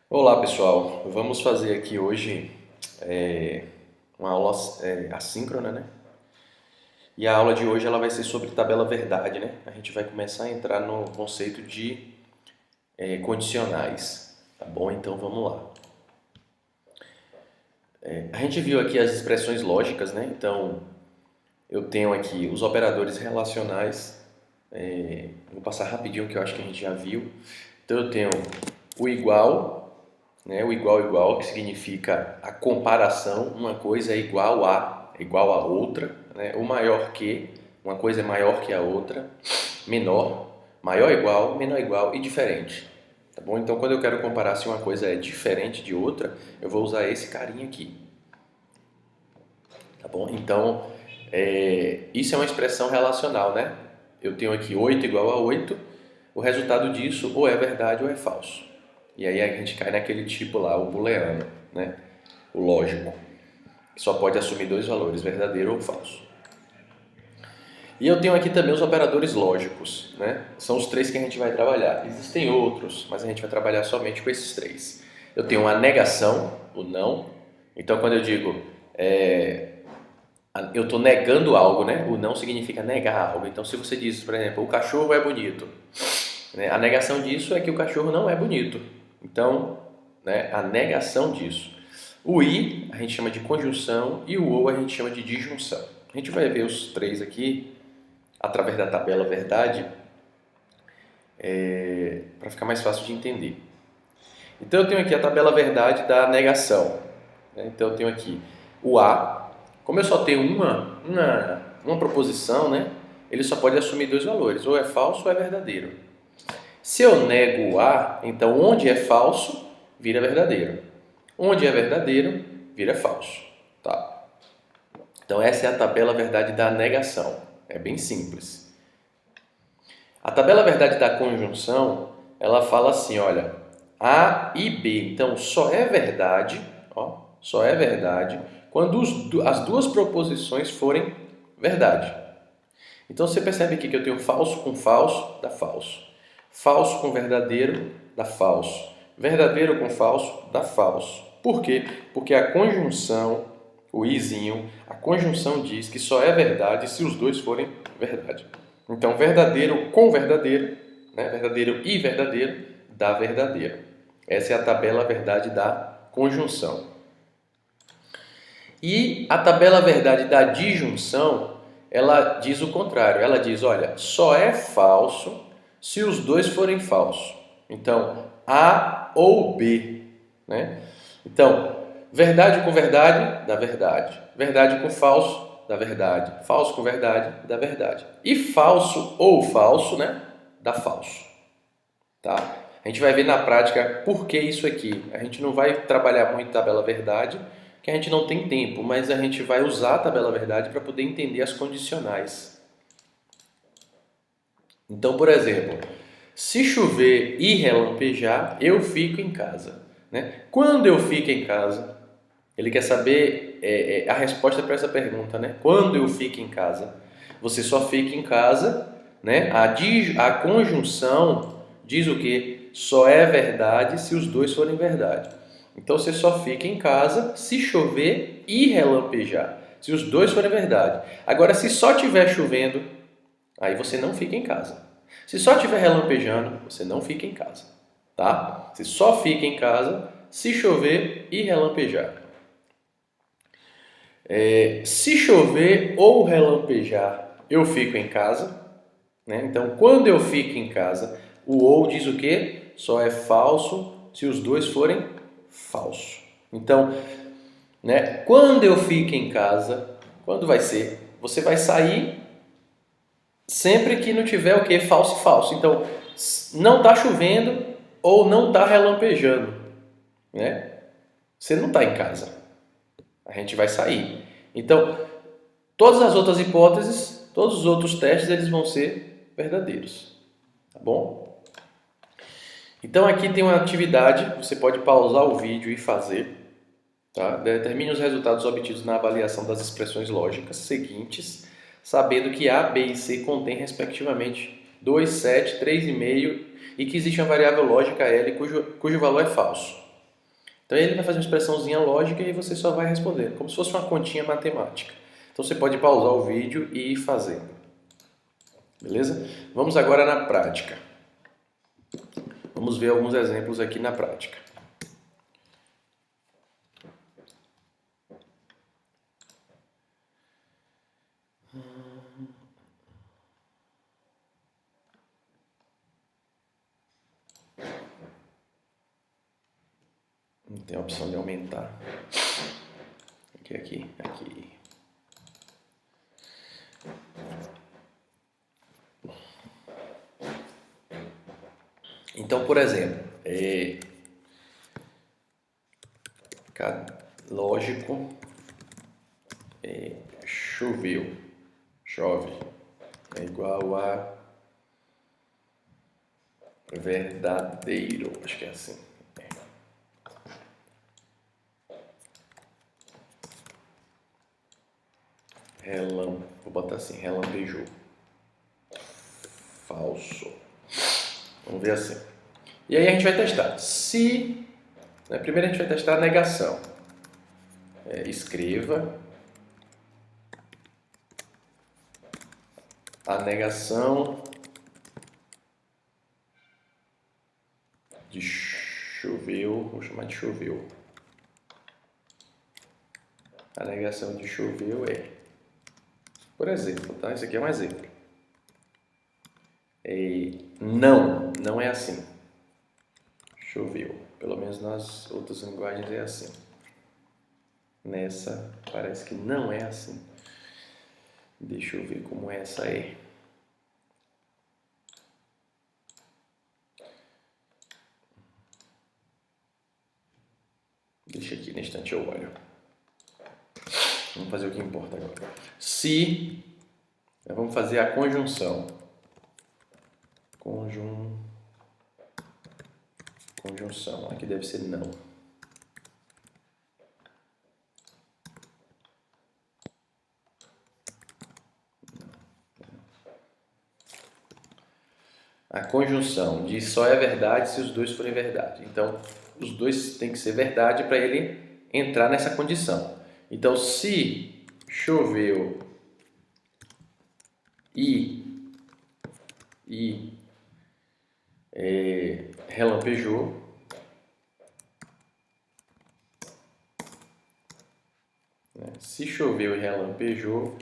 Olá pessoal, vamos fazer aqui hoje uma aula assíncrona, né? E a aula de hoje ela vai ser sobre tabela verdade, né? A gente vai começar a entrar no conceito de condicionais, tá bom? Então vamos lá. A gente viu aqui as expressões lógicas, né? Então eu tenho aqui os operadores relacionais, vou passar rapidinho que eu acho que a gente já viu. Então eu tenho o igual, né? O igual, que significa a comparação, uma coisa é igual a outra, né? O maior que, uma coisa é maior que a outra, menor, maior igual, menor igual e diferente. Tá bom? Então, quando eu quero comparar se uma coisa é diferente de outra, eu vou usar esse carinha aqui. Tá bom? Então, isso é uma expressão relacional, né? Eu tenho aqui 8 igual a 8, o resultado disso ou é verdade ou é falso. E aí a gente cai naquele tipo lá, o booleano, né? O lógico, que só pode assumir dois valores, verdadeiro ou falso. E eu tenho aqui também os operadores lógicos, né? São os três que a gente vai trabalhar. Existem outros, mas a gente vai trabalhar somente com esses três. Eu tenho a negação, o não. Então, quando eu digo eu estou negando algo, né? O não significa negar algo. Então, se você diz, por exemplo, o cachorro é bonito, né? A negação disso é que o cachorro não é bonito. Então, né, a negação disso. O i a gente chama de conjunção e o ou a gente chama de disjunção. A gente vai ver os três aqui através da tabela verdade para ficar mais fácil de entender. Então, eu tenho aqui a tabela verdade da negação, né? Então, eu tenho aqui o a. Como eu só tenho uma proposição, né, ele só pode assumir dois valores, ou é falso ou é verdadeiro. Se eu nego o A, então onde é falso, vira verdadeiro. Onde é verdadeiro, vira falso. Tá? Então essa é a tabela verdade da negação. É bem simples. A tabela verdade da conjunção, ela fala assim, olha, A e B. Então só é verdade, ó, só é verdade quando as duas proposições forem verdade. Então você percebe aqui que eu tenho falso com falso, dá falso. Falso com verdadeiro, dá falso. Verdadeiro com falso, dá falso. Por quê? Porque a conjunção, o izinho, a conjunção diz que só é verdade se os dois forem verdade. Então, verdadeiro com verdadeiro, né? Verdadeiro e verdadeiro, dá verdadeiro. Essa é a tabela verdade da conjunção. E a tabela verdade da disjunção, ela diz o contrário. Ela diz, olha, só é falso se os dois forem falsos. Então, A ou B, né? Então, verdade com verdade, dá verdade. Verdade com falso, dá verdade. Falso com verdade, dá verdade. E falso ou falso, né? Dá falso. Tá? A gente vai ver na prática por que isso aqui. A gente não vai trabalhar muito tabela verdade, que a gente não tem tempo, mas a gente vai usar a tabela verdade para poder entender as condicionais. Então, por exemplo, se chover e relampejar, eu fico em casa. Né? Quando eu fico em casa, ele quer saber a resposta para essa pergunta. Né? Quando eu fico em casa, você só fica em casa. Né? A conjunção diz o quê? Só é verdade se os dois forem verdade. Então você só fica em casa se chover e relampejar. Se os dois forem verdade. Agora, se só estiver chovendo, aí você não fica em casa. Se só estiver relampejando, você não fica em casa. Tá? Você só fica em casa se chover e relampejar. Se chover ou relampejar, eu fico em casa. Né? Então, quando eu fico em casa, o ou diz o quê? Só é falso se os dois forem falsos. Então, né? Quando eu fico em casa, quando vai ser? Você vai sair sempre que não tiver o quê? Falso e falso. Então, não está chovendo ou não está relampejando. Né? Você não está em casa. A gente vai sair. Então, todas as outras hipóteses, todos os outros testes, eles vão ser verdadeiros. Tá bom? Então, aqui tem uma atividade, você pode pausar o vídeo e fazer. Tá? Determine os resultados obtidos na avaliação das expressões lógicas seguintes, sabendo que A, B e C contêm, respectivamente, 2, 7, 3,5 e que existe uma variável lógica L cujo valor é falso. Então ele vai fazer uma expressãozinha lógica e você só vai responder, como se fosse uma continha matemática. Então você pode pausar o vídeo e ir fazendo. Beleza? Vamos agora na prática. Vamos ver alguns exemplos aqui na prática. Tem a opção de aumentar. Aqui. Então, por exemplo, lógico, chove, é igual a verdadeiro, acho que é assim. Vou botar assim, relampejou, falso. Vamos ver assim. E aí a gente vai testar. Primeiro a gente vai testar a negação. Escreva a negação de choveu, vou chamar de choveu. A negação de choveu por exemplo, tá? Esse aqui é um exemplo. Não é assim. Choveu. Pelo menos nas outras linguagens é assim. Nessa parece que não é assim. Deixa eu ver como essa é. Deixa aqui, no instante eu olho. Vamos fazer o que importa agora. Vamos fazer a conjunção. Conjunção. Aqui deve ser não. A conjunção de só é verdade se os dois forem verdade. Então, os dois têm que ser verdade para ele entrar nessa condição. Então, se choveu e relampejou, se choveu e relampejou,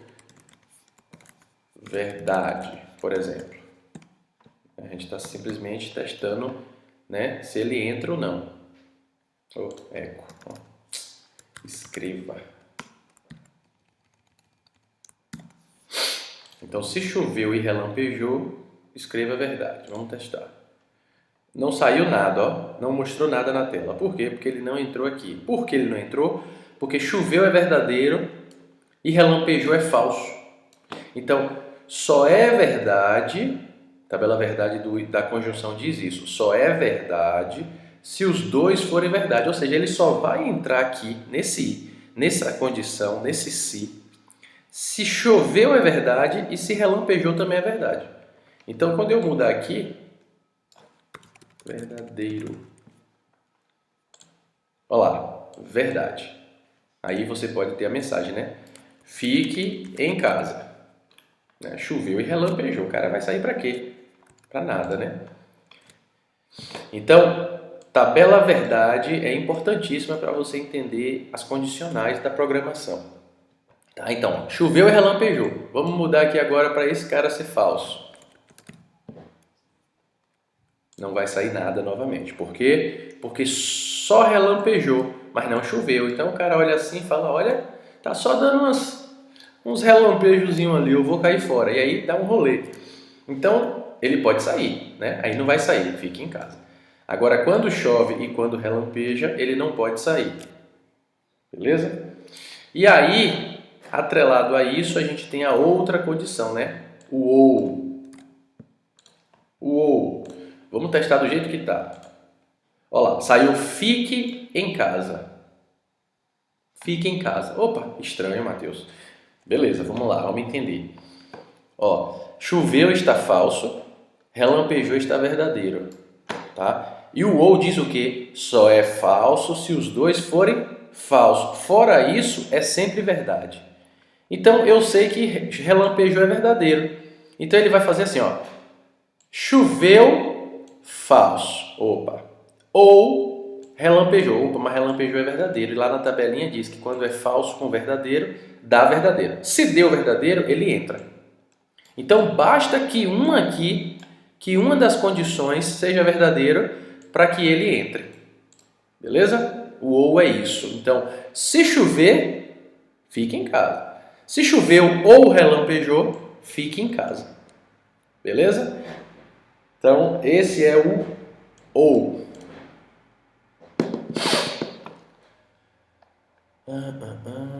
verdade, por exemplo. A gente está simplesmente testando, né, se ele entra ou não. Eco. Escreva. Então, se choveu e relampejou, escreva a verdade. Vamos testar. Não saiu nada, ó. Não mostrou nada na tela. Por quê? Porque ele não entrou aqui. Por que ele não entrou? Porque choveu é verdadeiro e relampejou é falso. Então, só é verdade, tabela verdade da conjunção diz isso, só é verdade se os dois forem verdade. Ou seja, ele só vai entrar aqui nessa condição, nesse se choveu é verdade e se relampejou também é verdade. Então, quando eu mudar aqui, verdadeiro, olha lá, verdade. Aí você pode ter a mensagem, né? Fique em casa. Choveu e relampejou. O cara vai sair para quê? Para nada, né? Então, tabela verdade é importantíssima para você entender as condicionais da programação. Tá? Então, choveu e relampejou. Vamos mudar aqui agora para esse cara ser falso. Não vai sair nada novamente. Por quê? Porque só relampejou, mas não choveu. Então o cara olha assim e fala, olha, tá só dando uns relampejozinhos ali, eu vou cair fora. E aí dá um rolê. Então ele pode sair, né? Aí não vai sair, fica em casa. Agora, quando chove e quando relampeja, ele não pode sair. Beleza? E aí, atrelado a isso, a gente tem a outra condição, né? O ou. Vamos testar do jeito que está. Olha lá, saiu fique em casa. Fique em casa. Opa, estranho, Matheus. Beleza, vamos lá, vamos entender. Choveu está falso, relampejou está verdadeiro. Tá? E o ou diz o quê? Só é falso se os dois forem falsos. Fora isso, é sempre verdade. Então, eu sei que relampejou é verdadeiro. Então, ele vai fazer assim, ó. Choveu, falso. Opa. Ou relampejou. Opa, mas relampejou é verdadeiro. E lá na tabelinha diz que quando é falso com verdadeiro, dá verdadeiro. Se deu verdadeiro, ele entra. Então, basta que uma das condições seja verdadeiro para que ele entre. Beleza? O ou é isso. Então, se chover, fique em casa. Se choveu ou relampejou, fique em casa. Beleza? Então, esse é o ou.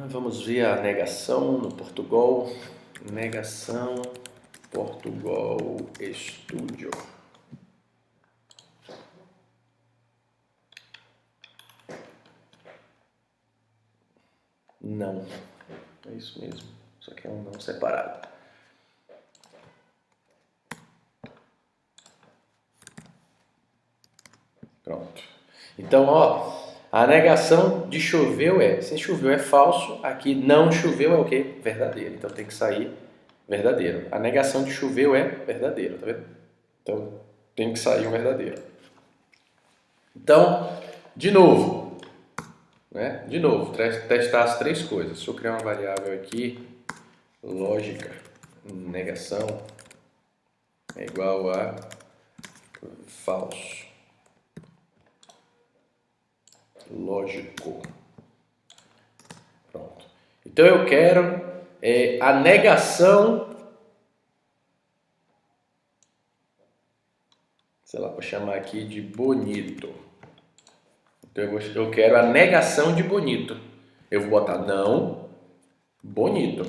Vamos ver a negação no Portugal. Negação, Portugal Studio. Não. É isso mesmo. Só que é um não separado. Pronto. Então, ó, a negação de choveu é, se choveu é falso, aqui não choveu é o quê? Verdadeiro. Então tem que sair verdadeiro. A negação de choveu é verdadeiro, tá vendo? Então tem que sair um verdadeiro. Então, de novo, né? De novo, testar as três coisas. Se eu criar uma variável aqui, lógica, negação é igual a falso. Lógico. Pronto. Então eu quero a negação, sei lá, vou chamar aqui de bonito. Então eu quero a negação de bonito. Eu vou botar não, bonito.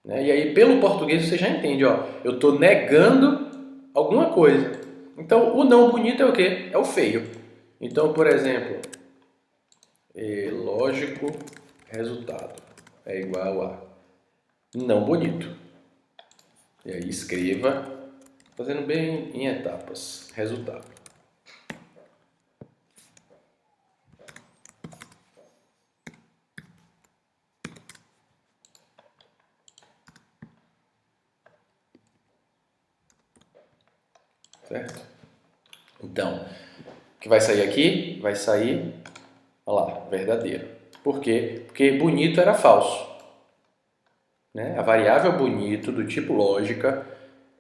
Né? E aí pelo português você já entende, ó, eu estou negando alguma coisa. Então o não bonito é o quê? É o feio. Então, por exemplo, lógico resultado é igual a não bonito. E aí escreva, fazendo bem em etapas, resultado. Certo? Então, o que vai sair aqui? Vai sair, olha lá, verdadeiro. Por quê? Porque bonito era falso. Né? A variável bonito, do tipo lógica,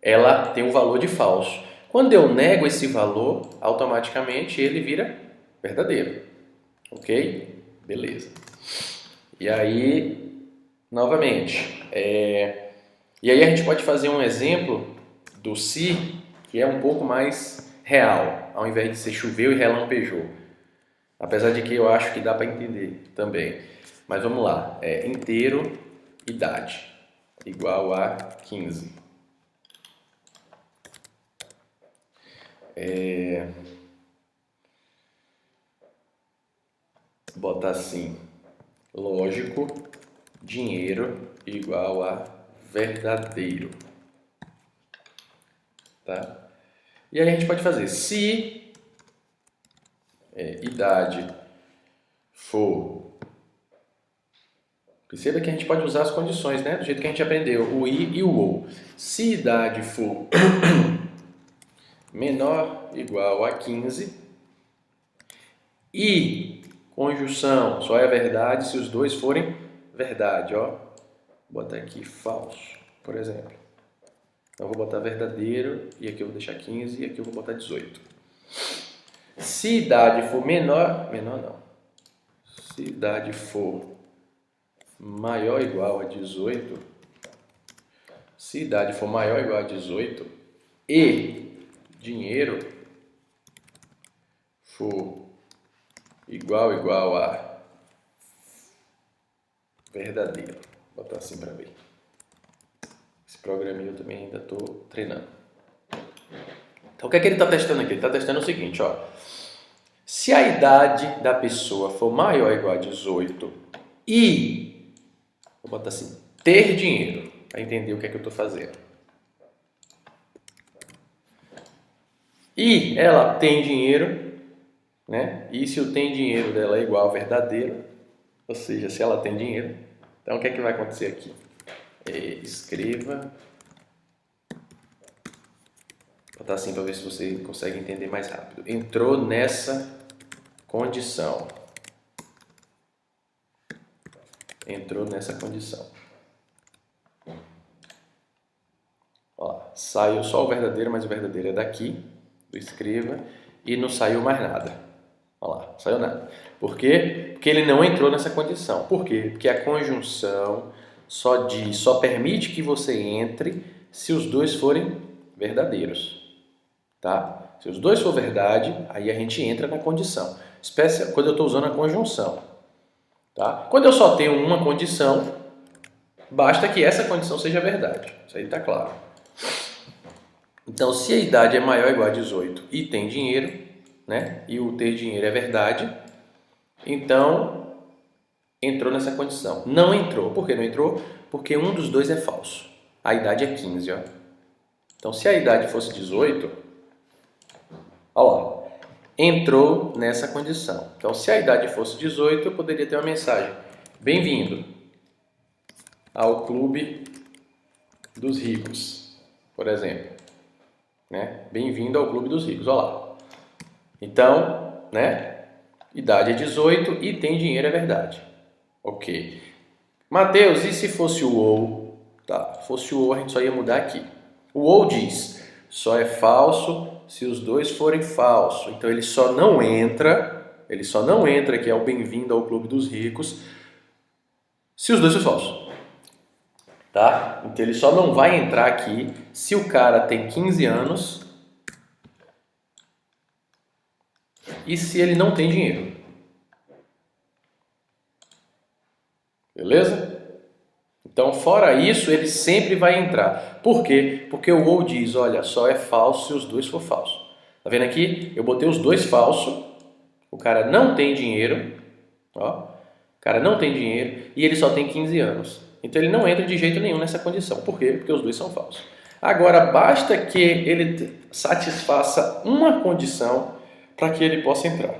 ela tem um valor de falso. Quando eu nego esse valor, automaticamente ele vira verdadeiro. Ok? Beleza. E aí, novamente, e aí a gente pode fazer um exemplo do se, que é um pouco mais real, ao invés de ser choveu e relampejou. Apesar de que eu acho que dá para entender também. Mas vamos lá. Inteiro, idade, igual a 15. Botar assim, lógico, dinheiro igual a verdadeiro. Tá? E aí a gente pode fazer, se idade for... Perceba que a gente pode usar as condições, né? Do jeito que a gente aprendeu, o i e o ou. Se idade for menor igual a 15 e conjunção só é verdade se os dois forem verdade, ó. Vou botar aqui falso, por exemplo. Então, eu vou botar verdadeiro, e aqui eu vou deixar 15, e aqui eu vou botar 18. Se idade for menor não. Se idade for maior ou igual a 18, se idade for maior ou igual a 18, e dinheiro for igual a verdadeiro. Vou botar assim para ver. Esse programinha eu também ainda estou treinando. Então, o que é que ele está testando aqui? Ele está testando o seguinte, ó. Se a idade da pessoa for maior ou igual a 18 e, vou botar assim, ter dinheiro, para entender o que é que eu estou fazendo. e ela tem dinheiro, né? E se o tem dinheiro dela é igual a verdadeiro, ou seja, se ela tem dinheiro, então o que é que vai acontecer aqui? Escreva, vou botar assim para ver se você consegue entender mais rápido. Entrou nessa condição. Entrou nessa condição. Ó, saiu só o verdadeiro, mas o verdadeiro é daqui, do escreva, e não saiu mais nada. Olha lá, saiu nada. Por quê? Porque ele não entrou nessa condição. Por quê? Porque a conjunção só permite que você entre se os dois forem verdadeiros. Tá? Se os dois for verdade, aí a gente entra na condição. Quando eu estou usando a conjunção. Tá? Quando eu só tenho uma condição, basta que essa condição seja verdade. Isso aí está claro. Então, se a idade é maior ou igual a 18 e tem dinheiro, né? E o ter dinheiro é verdade, então entrou nessa condição. Não entrou. Por que não entrou? Porque um dos dois é falso. A idade é 15. Ó. Então, se a idade fosse 18, olha lá, entrou nessa condição. Então, se a idade fosse 18, eu poderia ter uma mensagem. Bem-vindo ao Clube dos Ricos, por exemplo. Né? Bem-vindo ao Clube dos Ricos, olha lá. Então, né? Idade é 18 e tem dinheiro é verdade. Ok. Mateus, e se fosse o ou? Tá, fosse o ou a gente só ia mudar aqui. O ou diz, só é falso se os dois forem falsos. Então ele só não entra, que é o bem-vindo ao Clube dos Ricos, se os dois forem falsos. Tá? Então ele só não vai entrar aqui se o cara tem 15 anos e se ele não tem dinheiro. Beleza? Então, fora isso, ele sempre vai entrar. Por quê? Porque o ou diz, olha, só é falso se os dois for falso. Tá vendo aqui? Eu botei os dois falsos. O cara não tem dinheiro. Ó. O cara não tem dinheiro e ele só tem 15 anos. Então, ele não entra de jeito nenhum nessa condição. Por quê? Porque os dois são falsos. Agora, basta que ele satisfaça uma condição para que ele possa entrar.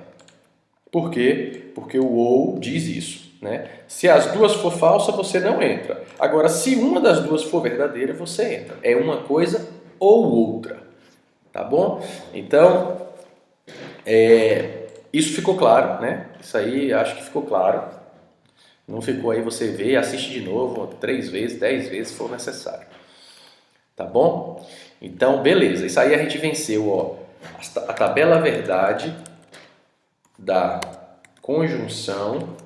Por quê? Porque o ou diz isso. Né? Se as duas for falsa, você não entra. Agora, se uma das duas for verdadeira, você entra. É uma coisa ou outra. Tá bom? Então, isso ficou claro, né? Isso aí acho que ficou claro. Não ficou aí, você vê, assiste de novo 3 vezes, 10 vezes, se for necessário. Tá bom? Então, beleza. Isso aí a gente venceu, ó, a tabela verdade da conjunção,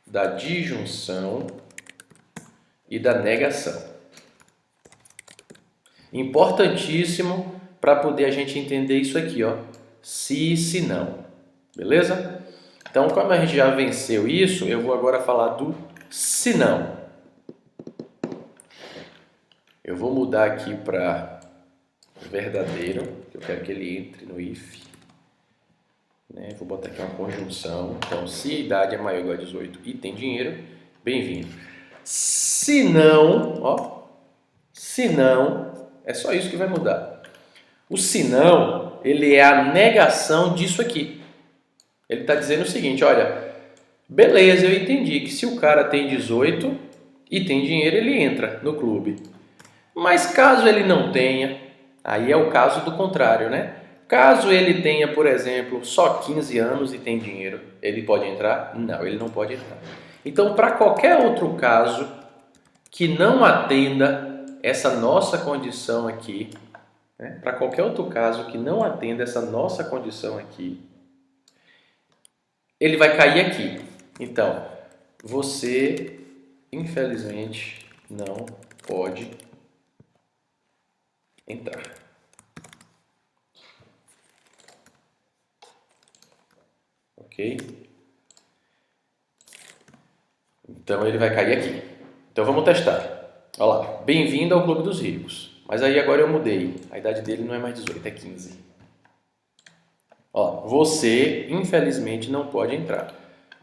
da disjunção e da negação. Importantíssimo para poder a gente entender isso aqui, ó. Se não. Beleza? Então, como a gente já venceu isso, eu vou agora falar do se não. Eu vou mudar aqui para verdadeiro, que eu quero que ele entre no if. Né? Vou botar aqui uma conjunção. Então, se a idade é maior ou igual a 18 e tem dinheiro, bem-vindo. Se não, ó, se não, é só isso que vai mudar. O se não, ele é a negação disso aqui. Ele está dizendo o seguinte, olha, beleza, eu entendi que se o cara tem 18 e tem dinheiro, ele entra no clube. Mas caso ele não tenha, aí é o caso do contrário, né? Caso ele tenha, por exemplo, só 15 anos e tem dinheiro, ele pode entrar? Não, ele não pode entrar. Então, para qualquer outro caso que não atenda essa nossa condição aqui, né? Para qualquer outro caso que não atenda essa nossa condição aqui, ele vai cair aqui. Então, você, infelizmente, não pode entrar. Ok? Então ele vai cair aqui. Então vamos testar. Olha lá. Bem-vindo ao Clube dos Ricos. Mas aí agora eu mudei. A idade dele não é mais 18, é 15. Ó, você, infelizmente, não pode entrar.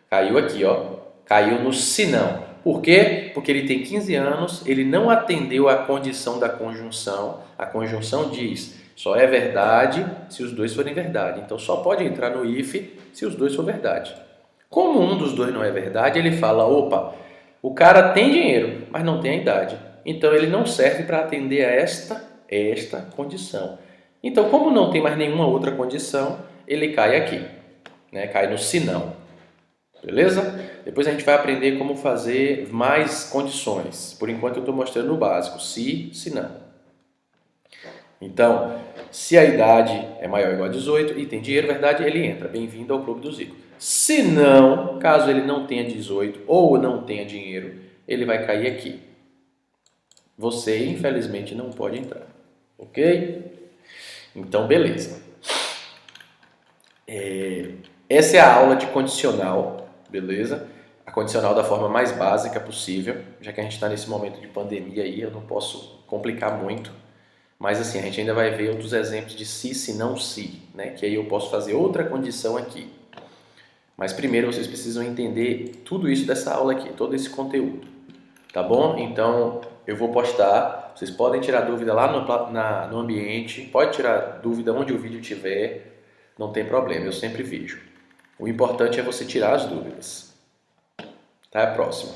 Caiu aqui, ó. Caiu no se não. Por quê? Porque ele tem 15 anos, ele não atendeu a condição da conjunção. A conjunção diz, Só é verdade se os dois forem verdade. Então só pode entrar no if se os dois for verdade. Como um dos dois não é verdade, ele fala, opa, o cara tem dinheiro, mas não tem a idade. Então ele não serve para atender a esta condição. Então, como não tem mais nenhuma outra condição, ele cai aqui, né? Cai no se não. Beleza? Depois a gente vai aprender como fazer mais condições. Por enquanto eu estou mostrando o básico, se não. Então, se a idade é maior ou igual a 18 e tem dinheiro, verdade, ele entra. Bem-vindo ao Clube dos Ricos. Se não, caso ele não tenha 18 ou não tenha dinheiro, ele vai cair aqui. Você, infelizmente, não pode entrar. Ok? Então, beleza. Essa é a aula de condicional, beleza? A condicional da forma mais básica possível, já que a gente está nesse momento de pandemia aí, eu não posso complicar muito. Mas assim, a gente ainda vai ver outros exemplos de se não, se, né? Que aí eu posso fazer outra condição aqui. Mas primeiro vocês precisam entender tudo isso dessa aula aqui, todo esse conteúdo. Tá bom? Então, eu vou postar. Vocês podem tirar dúvida lá no ambiente, pode tirar dúvida onde o vídeo estiver, não tem problema, eu sempre vejo. O importante é você tirar as dúvidas. Até a próxima.